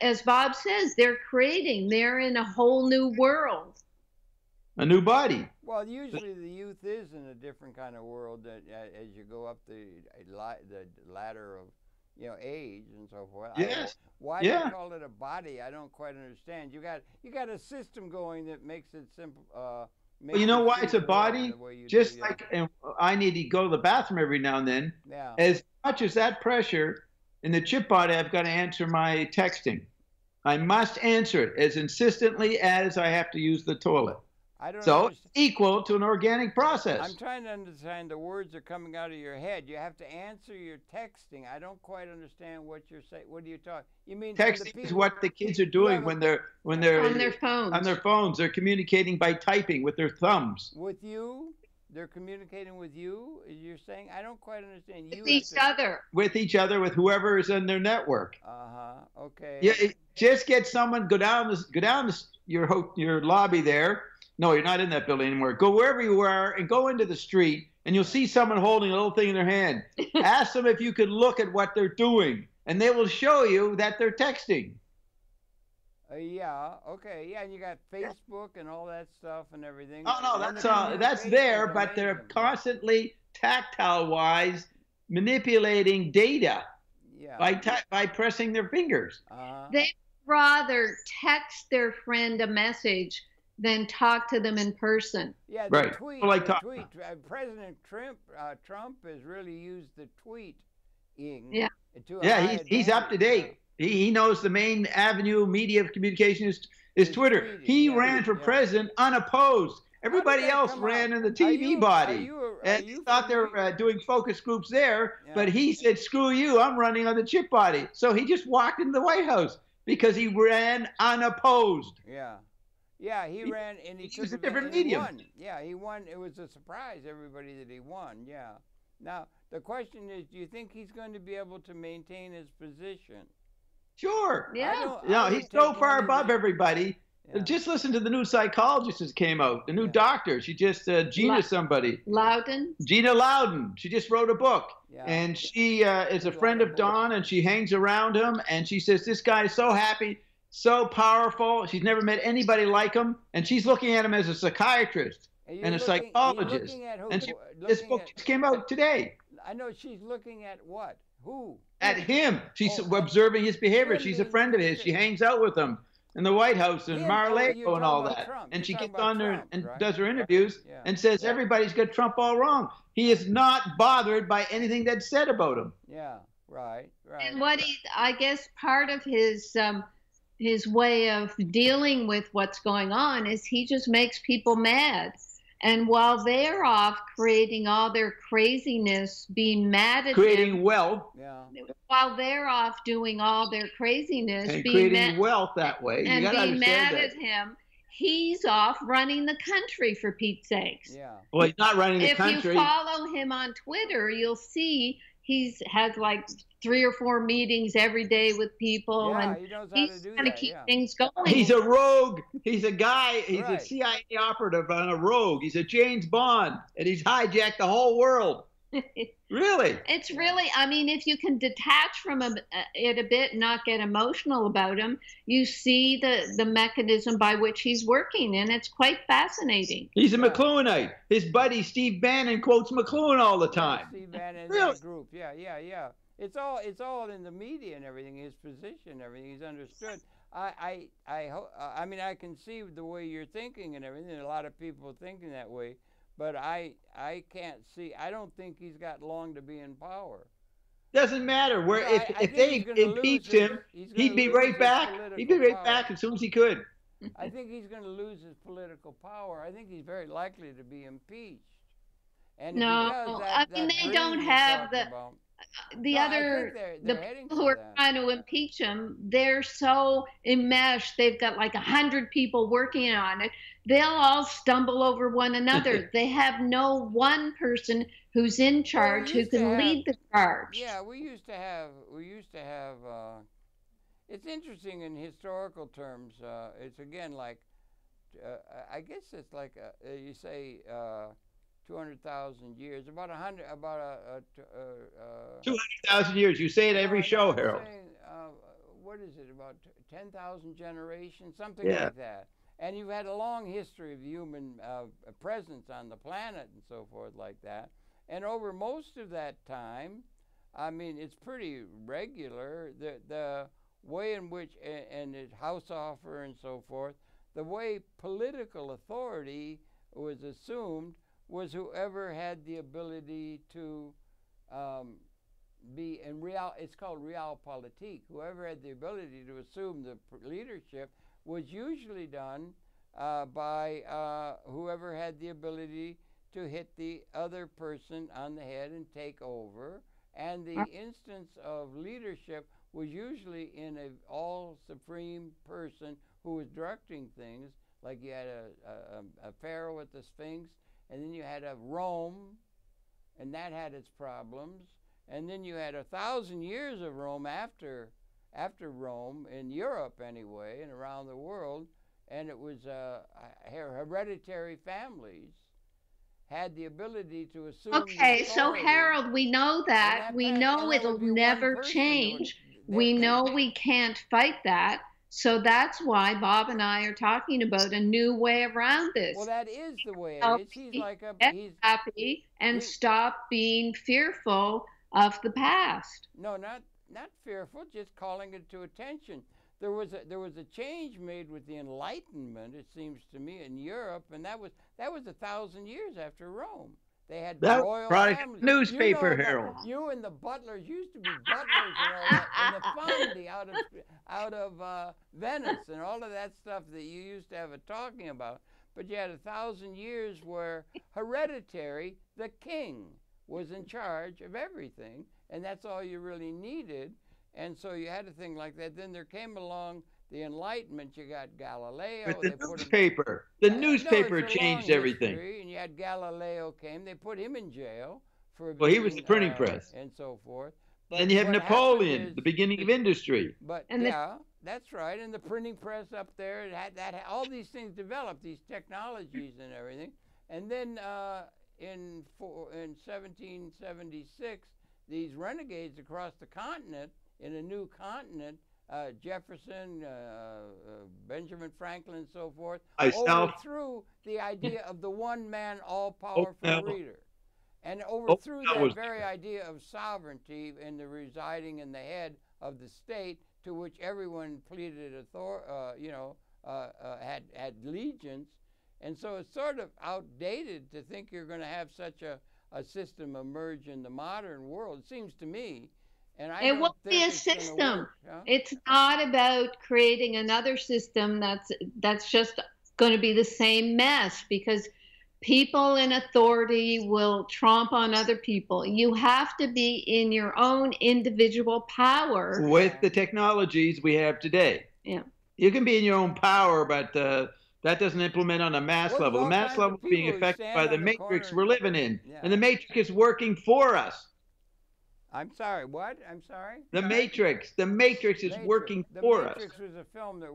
as Bob says, they're creating. They're in a whole new world. A new body. Well, usually the youth is in a different kind of world as you go up the ladder of, age and so forth. Yes. Why do you call it a body? I don't quite understand. You got a system going that makes it simple. Well, you know why it's a body? Just like I need to go to the bathroom every now and then. Yeah. As much as that pressure in the chip body, I've got to answer my texting. I must answer it as insistently as I have to use the toilet. So it's equal to an organic process. I'm trying to understand the words are coming out of your head. You have to answer your texting. I don't quite understand what you're saying. What are you talking? You mean texting is what the kids are doing when they're on their phones. On their phones, they're communicating by typing with their thumbs. With you? They're communicating with you? You're saying? I don't quite understand. With each other. With each other, with whoever is in their network. Okay. Yeah. Just get someone go down your lobby there. No, you're not in that building anymore. Go wherever you are and go into the street, and you'll see someone holding a little thing in their hand. Ask them if you could look at what they're doing, and they will show you that they're texting. Yeah. Okay. Yeah, and you got Facebook and all that stuff and everything. Oh no, that's there, but they're constantly tactile-wise manipulating data. Yeah. By pressing their fingers. They'd rather text their friend a message than talk to them in person. Yeah, right. Tweet. President Trump has really used the tweeting. Yeah. He's up to date. He knows the main avenue media of communication is Twitter. tweeting, He yeah, ran for yeah. president unopposed. Everybody that else come ran out? in the TV body. And you he thought they were familiar- doing focus groups there, Yeah. but he said, screw you, I'm running on the chip body. So he just walked into the White House because he ran unopposed. Yeah. Yeah, he ran and he He took used a advan- different and he medium. won. Yeah, he won. It was a surprise, everybody, that he won. Yeah. Now, the question is, do you think he's going to be able to maintain his position? Sure. Yeah. No, he's so far above everybody. Yeah. Just listen to the new psychologist that came out, the new doctor. She just, Gina somebody. Loudon. Gina Loudon. She just wrote a book. Yeah. And she is a friend of Don, and she hangs around him. And she says, this guy is so happy, so powerful. She's never met anybody like him. And she's looking at him as a psychiatrist and a psychologist. And this book just came out today. I know she's looking at what? Who? At him. She's observing his behavior. She's a friend of his. She hangs out with him in the White House and Mar-a-Lago and all that. And she gets on there and does her interviews and says everybody's got Trump all wrong. He is not bothered by anything that's said about him. Yeah, right. And what I guess part of his way of dealing with what's going on is he just makes people mad. And while they're off creating all their craziness, being mad at creating him, wealth. Yeah. While they're off doing all their craziness, And being creating wealth that way. and you gotta being mad understand at him, he's off running the country, for Pete's sakes. Yeah. Well, he's not running the If country. you follow him on Twitter, you'll see he has like 3 or 4 meetings every day with people, Yeah, and he knows how he's to do trying to that, keep yeah. things going. He's a rogue. He's a guy. He's Right. a CIA operative and a rogue. He's a James Bond, and he's hijacked the whole world. Really? It's really, I mean, if you can detach from it a bit and not get emotional about him, you see the mechanism by which he's working, and it's quite fascinating. He's a McLuhanite. His buddy Steve Bannon quotes McLuhan all the time. Steve Bannon, Really? that group. Yeah. It's all in the media and everything. His position, everything. He's understood. I mean, I can see the way you're thinking and everything. A lot of people thinking that way, but I can't see. I don't think he's got long to be in power. Doesn't matter. Where No, I if think they he's gonna impeached lose him, he's gonna he'd be lose right his back. political He'd be right power. back as soon as he could. I think he's going to lose his political power. I think he's very likely to be impeached. And if he No, does, I mean, they don't have the people who are trying to impeach him, they're so enmeshed. They've got like 100 people working on it. They'll all stumble over one another. They have no one person who's in charge who can lead the charge. Yeah, we used to have. It's interesting in historical terms. It's again like, I guess it's like you say 200,000 years, about 200,000 years. You say it every show, Harold. What is it? About 10,000 generations, something like that. And you've had a long history of human presence on the planet and so forth like that. And over most of that time, I mean, it's pretty regular. The way in which, and the house offer and so forth, the way political authority was assumed was whoever had the ability to be in it's called realpolitik. Whoever had the ability to assume the leadership was usually done by whoever had the ability to hit the other person on the head and take over. And the instance of leadership was usually in an all-supreme person who was directing things, like you had a pharaoh with the Sphinx, and then you had a Rome, and that had its problems, and then you had 1,000 years of Rome after Rome, in Europe anyway, and around the world, and it was hereditary families had the ability to assume. Okay, so Harold, we know that. We know it'll never change. We know we can't fight that. So that's why Bob and I are talking about a new way around this. Well, that is the way it is. He's like he's happy and stop being fearful of the past. No, not fearful, just calling it to attention. There was a change made with the Enlightenment, it seems to me, in Europe, and that was 1,000 years after Rome. They had royal families. Newspaper, Harold. You and the butlers used to be butlers and all that. And the candy out of Venice and all of that stuff that you used to have it talking about. But you had 1,000 years where hereditary, the king was in charge of everything, and that's all you really needed. And so you had a thing like that. Then there came along the Enlightenment. You got Galileo. But the newspaper, the newspaper changed everything. And you had Galileo came. They put him in jail for well, he was the printing press and so forth. But then you have Napoleon, the beginning of industry. But yeah, that's right. And the printing press up there, it had all these things developed, these technologies and everything. And then in 1776, these renegades across the continent, in a new continent, Jefferson, Benjamin Franklin, and so forth, overthrew the idea of the one-man, all-powerful reader, and overthrew that very idea of sovereignty and the residing in the head of the state, to which everyone pleaded had allegiance. And so it's sort of outdated to think you're going to have such a system emerge in the modern world. It seems to me. And it won't be a system. Huh? It's not about creating another system that's just going to be the same mess, because people in authority will tromp on other people. You have to be in your own individual power. With the technologies we have today. Yeah. You can be in your own power, but that doesn't implement on a mass level. The mass level is being affected by the matrix we're living in. Yeah. And the matrix is working for us. I'm sorry, what? I'm sorry? The Matrix. The Matrix is working for us. The Matrix was a film that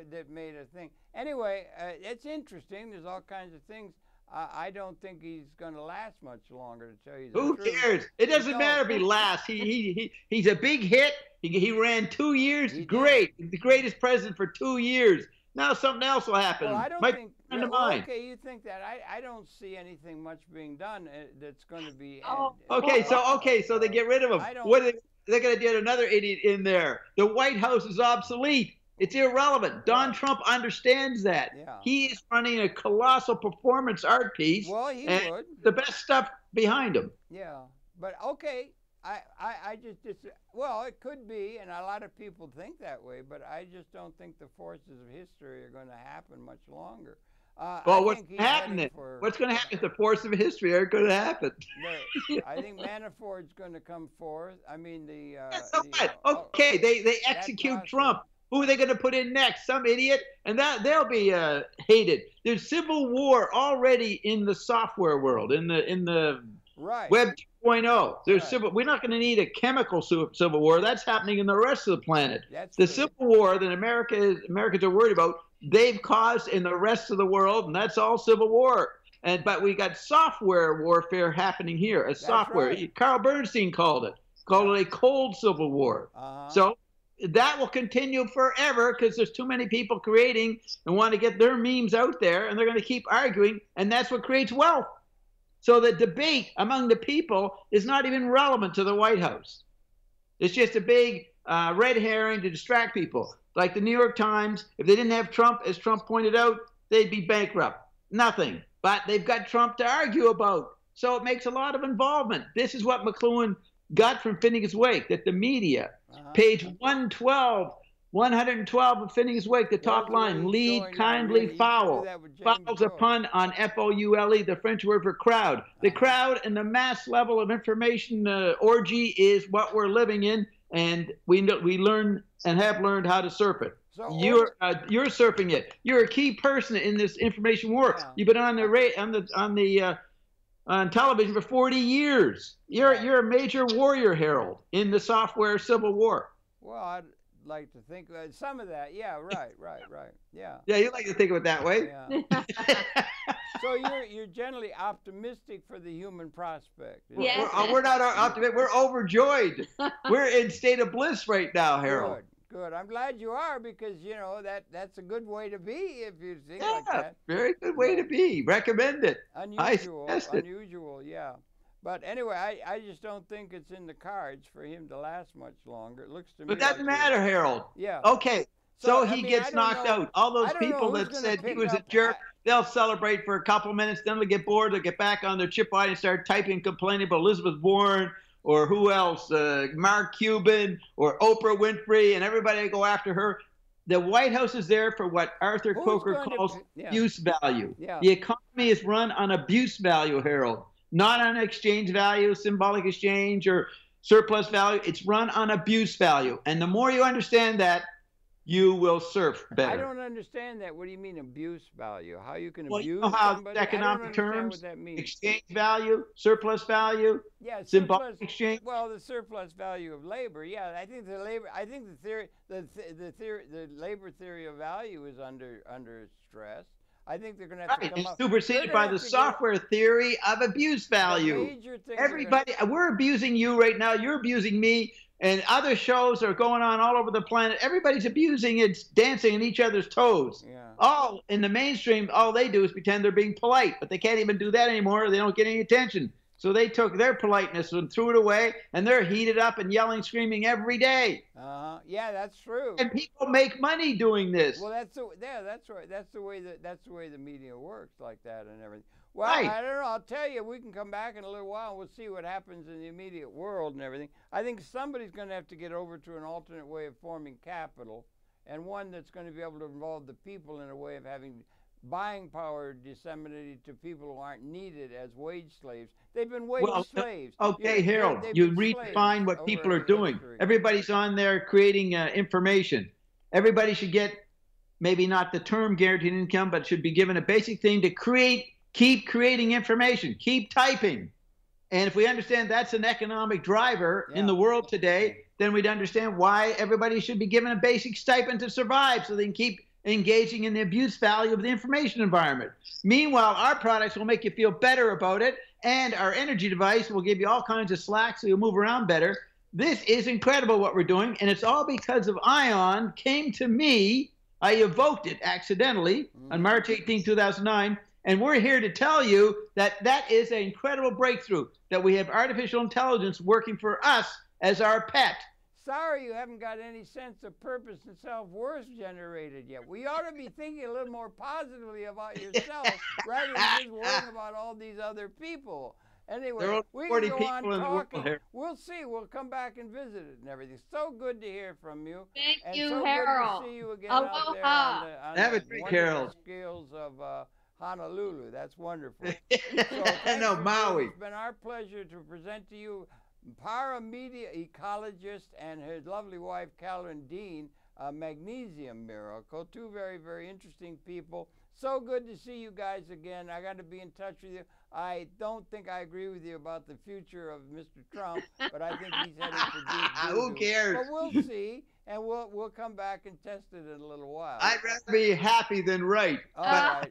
that made a thing. Anyway, it's interesting. There's all kinds of things. I don't think he's going to last much longer, to tell you the truth. Who cares? It doesn't matter if he lasts. He's a big hit. He ran 2 years. Great. The greatest president for 2 years. Now something else will happen. Well, I don't think. Okay, you think that? I don't see anything much being done that's going to be. Okay, so they get rid of him. They're going to get another idiot in there. The White House is obsolete. It's irrelevant. Donald Trump understands that. Yeah. He is running a colossal performance art piece. Well, he would. The best stuff behind him. Yeah, but okay. I just well, it could be, and a lot of people think that way, but I just don't think the forces of history are going to happen much longer. Well, what's happening? What's going to happen if the forces of history aren't going to happen? I think Manafort's going to come forth. I mean, okay, they execute Trump. Who are they going to put in next? Some idiot, and they'll be hated. There's civil war already in the software world, in the Web 2.0. There's civil. We're not going to need a chemical civil war. That's happening in the rest of the planet. The civil war that Americans are worried about, they've caused in the rest of the world, and that's all civil war. But we got software warfare happening here. Carl Bernstein called it a cold civil war. So that will continue forever, because there's too many people creating and want to get their memes out there, and they're going to keep arguing, and that's what creates wealth. So the debate among the people is not even relevant to the White House. It's just a big red herring to distract people. Like the New York Times, if they didn't have Trump, as Trump pointed out, they'd be bankrupt. Nothing. But they've got Trump to argue about. So it makes a lot of involvement. This is what McLuhan got from Finnegan's Wake, that the media, page 112 of Finnegan's Wake, the top line, lead kindly foul. Foul's a pun on F-O-U-L-E, the French word for crowd. The crowd and the mass level of information orgy is what we're living in, and we learn and have learned how to surf it. So you're surfing it. You're a key person in this information war. You've been on television for 40 years. You're a major warrior herald in the software civil war. Well, I'd like to think some of that. Yeah, right. Yeah. Yeah, you like to think of it that way. Yeah. So you're generally optimistic for the human prospect. Yes. We're not optimistic. We're overjoyed. We're in state of bliss right now, Harold. Good. I'm glad you are, because that's a good way to be if you think like that. Very good way to be. Recommend it. Unusual, yeah. But anyway, I just don't think it's in the cards for him to last much longer. It looks to me. But it doesn't matter, Harold. Yeah. Okay. So he gets knocked out. All those people that said he was a jerk, they'll celebrate for a couple minutes, then they'll get bored, they'll get back on their chip and start typing, complaining about Elizabeth Warren or who else, Mark Cuban or Oprah Winfrey, and everybody go after her. The White House is there for what Arthur Coker calls abuse value. Yeah. The economy is run on abuse value, Harold, not on exchange value, symbolic exchange, or surplus value. It's run on abuse value. And the more you understand that, you will surf better. I don't understand that. What do you mean abuse value? How you can abuse you know how somebody? economic terms, what that means. Exchange value, surplus value, yeah, symbolic exchange. Well, the surplus value of labor. Yeah, I think the labor theory of value is under stress. I think they're going to have to come up. It's superseded by the software theory of abuse value. Everybody, we're abusing you right now. You're abusing me. And other shows are going on all over the planet. Everybody's abusing it, dancing on each other's toes. Yeah. All in the mainstream, all they do is pretend they're being polite, but they can't even do that anymore. They don't get any attention. So they took their politeness and threw it away, and they're heated up and yelling, screaming every day. Yeah, that's true. And people make money doing this. Well, that's right. That's the way the media works, like that and everything. Well, right. I don't know. I'll tell you, we can come back in a little while and we'll see what happens in the immediate world and everything. I think somebody's going to have to get over to an alternate way of forming capital, and one that's going to be able to involve the people in a way of having buying power disseminated to people who aren't needed as wage slaves. They've been wage slaves. Okay, Harold, you redefine what people are doing. Everybody's on there creating information. Everybody should get, maybe not the term guaranteed income, but should be given a basic thing to keep creating information, keep typing. And if we understand that's an economic driver in the world today, then we'd understand why everybody should be given a basic stipend to survive so they can keep engaging in the abuse value of the information environment. Meanwhile, our products will make you feel better about it, and our energy device will give you all kinds of slack so you'll move around better. This is incredible what we're doing, and it's all because of ION came to me. I evoked it accidentally on March 18, 2009, and we're here to tell you that that is an incredible breakthrough, that we have artificial intelligence working for us as our pet. Sorry you haven't got any sense of purpose and self-worth generated yet. We ought to be thinking a little more positively about yourself rather than just worrying about all these other people. Anyway, we can go on talking. We'll see. We'll come back and visit it and everything. So good to hear from you. Thank you, so Harold. Good to see you again Aloha. out there on Have a the drink, Harold. skills of Honolulu. That's wonderful. No, Maui. It's been our pleasure to present to you Paramedia ecologist and his lovely wife, Carolyn Dean, a magnesium miracle. Two very, very interesting people. So good to see you guys again. I got to be in touch with you. I don't think I agree with you about the future of Mr. Trump, but I think he's heading for deep Who cares? But we'll see, and we'll come back and test it in a little while. I'd rather be happy than right. All right.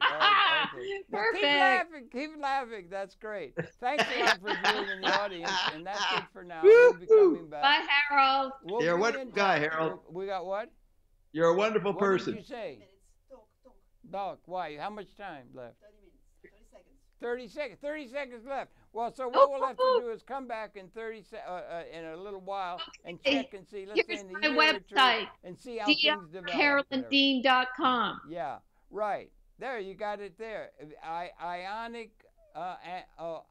Okay. Perfect. Keep laughing. That's great. Thanks a lot for being in the audience, and that's it for now. We'll be coming back. Bye, Harold. You're a wonderful guy, Harold. We got what? You're a wonderful person. What did you say? Doc, why? How much time left? 30 seconds. 30 seconds left. Well, so what we'll have to do is come back in in a little while and check and see. Let's say in the year or two, and see how things develop. CarolynDean.com. Yeah, right. There, you got it there. Ionic, IONAND